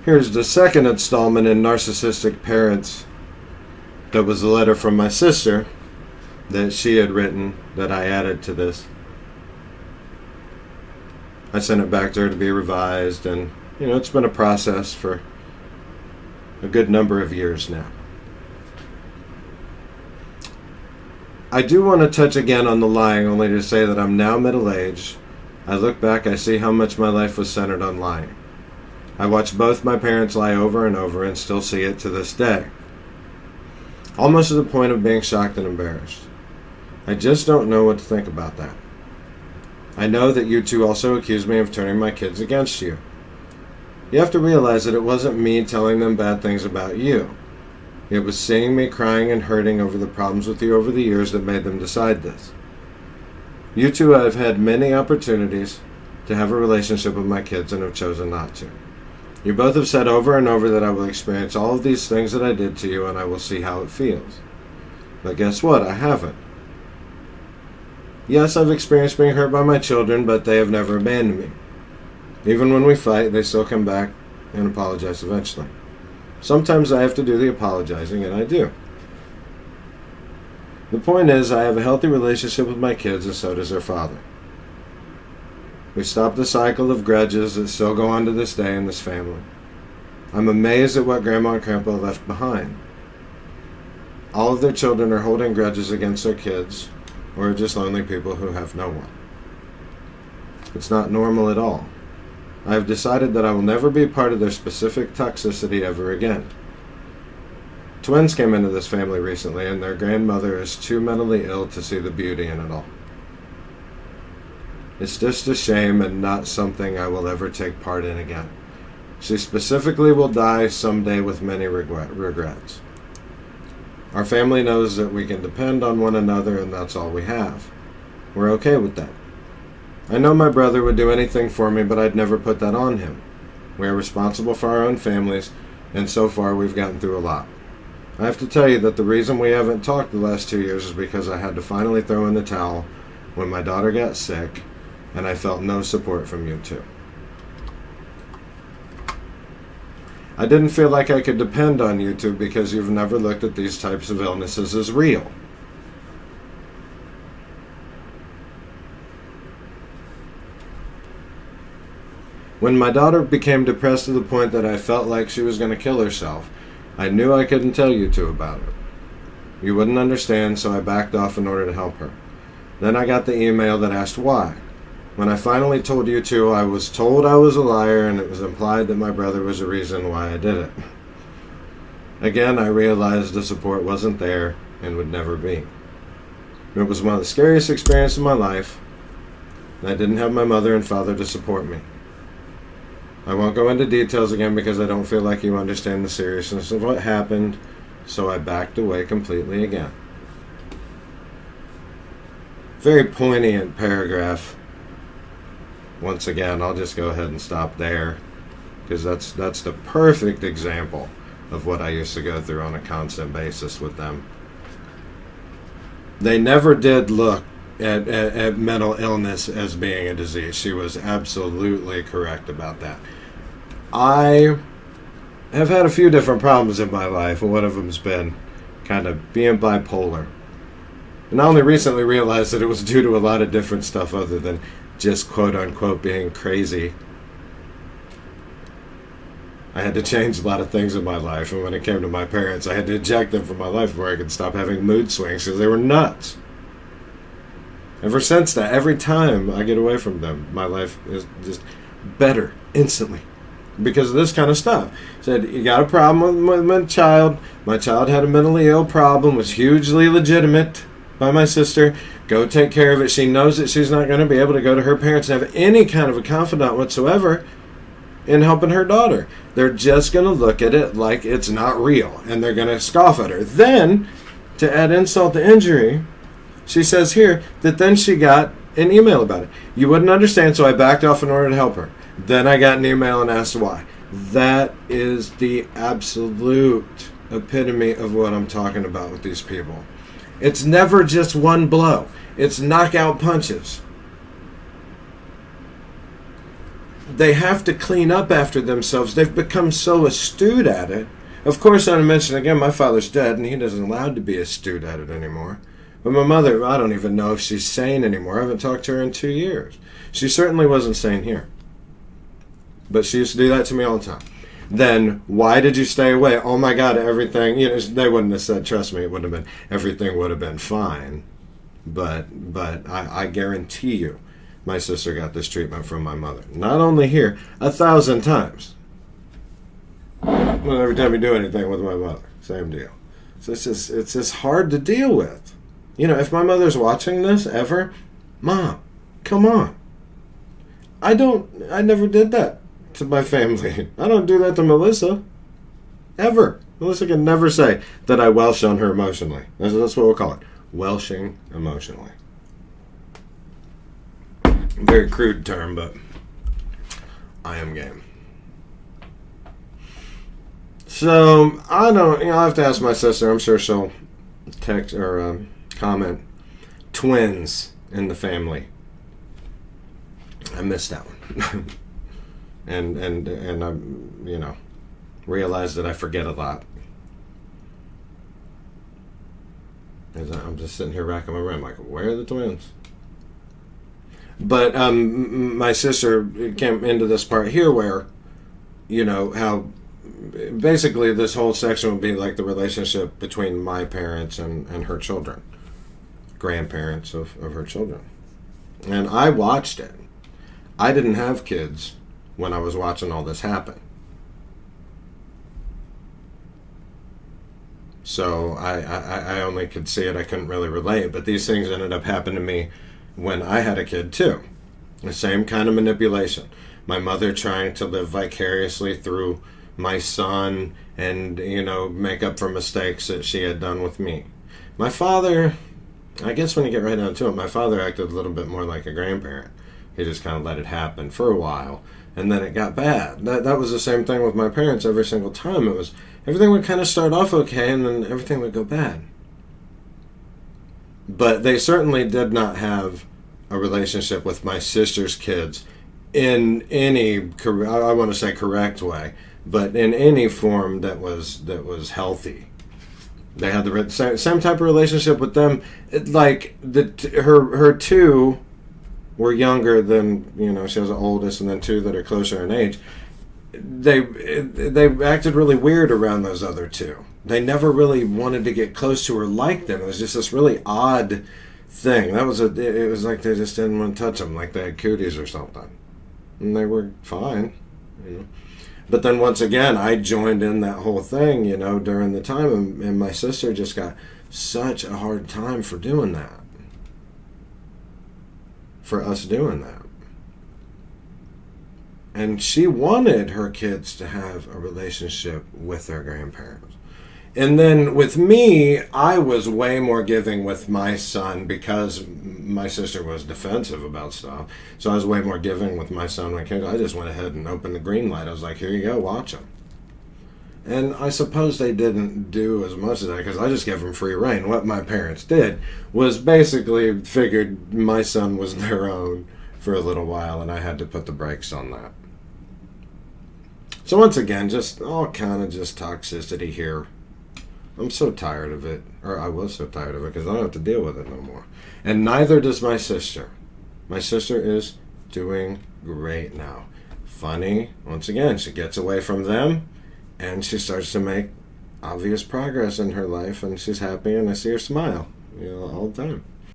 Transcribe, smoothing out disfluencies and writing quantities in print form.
Here's the second installment in Narcissistic Parents. That was a letter from my sister that she had written that I added to this. I sent it back to her to be revised, and it's been a process for a good number of years now. I do want to touch again on the lying, only to say that I'm now middle-aged. I look back, I see how much my life was centered on lying. I watched both my parents lie over and over and still see it to this day. Almost to the point of being shocked and embarrassed. I just don't know what to think about that. I know that you two also accuse me of turning my kids against you. You have to realize that it wasn't me telling them bad things about you. It was seeing me crying and hurting over the problems with you over the years that made them decide this. You two have had many opportunities to have a relationship with my kids and have chosen not to. You both have said over and over that I will experience all of these things that I did to you and I will see how it feels. But guess what? I haven't. Yes, I've experienced being hurt by my children, but they have never abandoned me. Even when we fight, they still come back and apologize eventually. Sometimes I have to do the apologizing, and I do. The point is, I have a healthy relationship with my kids, and so does their father. We stopped the cycle of grudges that still go on to this day in this family. I'm amazed at what Grandma and Grandpa left behind. All of their children are holding grudges against their kids, or are just lonely people who have no one. It's not normal at all. I have decided that I will never be part of their specific toxicity ever again. Twins came into this family recently, and their grandmother is too mentally ill to see the beauty in it all. It's just a shame and not something I will ever take part in again. She specifically will die someday with many regrets. Our family knows that we can depend on one another, and that's all we have. We're okay with that. I know my brother would do anything for me, but I'd never put that on him. We are responsible for our own families, and so far we've gotten through a lot. I have to tell you that the reason we haven't talked the last 2 years is because I had to finally throw in the towel when my daughter got sick, and I felt no support from you two. I didn't feel like I could depend on you two because you've never looked at these types of illnesses as real. When my daughter became depressed to the point that I felt like she was going to kill herself, I knew I couldn't tell you two about it. You wouldn't understand, so I backed off in order to help her. Then I got the email that asked why. When I finally told you two, I was told I was a liar, and it was implied that my brother was the reason why I did it. Again, I realized the support wasn't there and would never be. It was one of the scariest experiences of my life, and I didn't have my mother and father to support me. I won't go into details again because I don't feel like you understand the seriousness of what happened, so I backed away completely again. Very poignant paragraph. Once again, I'll just go ahead and stop there because that's the perfect example of what I used to go through on a constant basis with them. They never did look at mental illness as being a disease. She was absolutely correct about that. I have had a few different problems in my life, and one of them has been kind of being bipolar. And I only recently realized that it was due to a lot of different stuff other than just quote-unquote being crazy. I had to change a lot of things in my life, and when it came to my parents, I had to eject them from my life before I could stop having mood swings because they were nuts. Ever since that, every time I get away from them, my life is just better instantly because of this kind of stuff. Said, you got a problem with my child. My child had a mentally ill problem, was hugely legitimate by my sister. Go take care of it. She knows that she's not going to be able to go to her parents and have any kind of a confidant whatsoever in helping her daughter. They're just going to look at it like it's not real, and they're going to scoff at her. Then, to add insult to injury, she says here that then she got an email about it. You wouldn't understand, so I backed off in order to help her. Then I got an email and asked why. That is the absolute epitome of what I'm talking about with these people. It's never just one blow. It's knockout punches. they have to clean up after themselves. They've become so astute at it. Of course, I want to mention again, my father's dead, and he isn't allowed to be astute at it anymore. But my mother, I don't even know if she's sane anymore. I haven't talked to her in 2 years. She certainly wasn't sane here. But she used to do that to me all the time. Then, why did you stay away? Oh my God, everything, they wouldn't have said, trust me, it wouldn't have been, everything would have been fine. But I guarantee you, my sister got this treatment from my mother. Not only here, 1,000 times. Well, every time you do anything with my mother, same deal. So it's just hard to deal with. If my mother's watching this ever, Mom, come on. I never did that to my family. I don't do that to Melissa. Ever. Melissa can never say that I welsh on her emotionally. That's what we'll call it. Welshing emotionally. Very crude term, but I am game. So, I don't, I'll have to ask my sister. I'm sure she'll text or comment. Twins in the family. I missed that one. and I, realized that I forget a lot. I'm just sitting here racking my brain, like, where are the twins? But my sister came into this part here where, how basically this whole section would be like the relationship between my parents and her children, grandparents of her children. And I watched it. I didn't have kids when I was watching all this happen. So I only could see it. I couldn't really relate. But these things ended up happening to me when I had a kid too. The same kind of manipulation. My mother trying to live vicariously through my son and, make up for mistakes that she had done with me. My father, I guess when you get right down to it, my father acted a little bit more like a grandparent. He just kind of let it happen for a while. And then it got bad. That was the same thing with my parents every single time. It was, everything would kind of start off okay and then everything would go bad. But they certainly did not have a relationship with my sister's kids in any, I want to say correct way, but in any form that was healthy. They had the same type of relationship with them. Her two were younger than, she was the oldest, and then two that are closer in age. They acted really weird around those other two. They never really wanted to get close to or like them. It was just this really odd thing. It was like they just didn't want to touch them, like they had cooties or something. And they were fine, But then once again, I joined in that whole thing, during the time, and my sister just got such a hard time for doing that. For us doing that. And she wanted her kids to have a relationship with their grandparents. And then with me, I was way more giving with my son because my sister was defensive about stuff. So I was way more giving with my son when I just went ahead and opened the green light. I was like, here you go, watch them. And I suppose they didn't do as much of that because I just gave them free rein. What my parents did was basically figured my son was their own for a little while, and I had to put the brakes on that. So once again, just all kind of just toxicity here. I'm so tired of it, or I was so tired of it because I don't have to deal with it no more. And neither does my sister. My sister is doing great now. Funny, once again, she gets away from them and she starts to make obvious progress in her life, and she's happy, and I see her smile, all the time.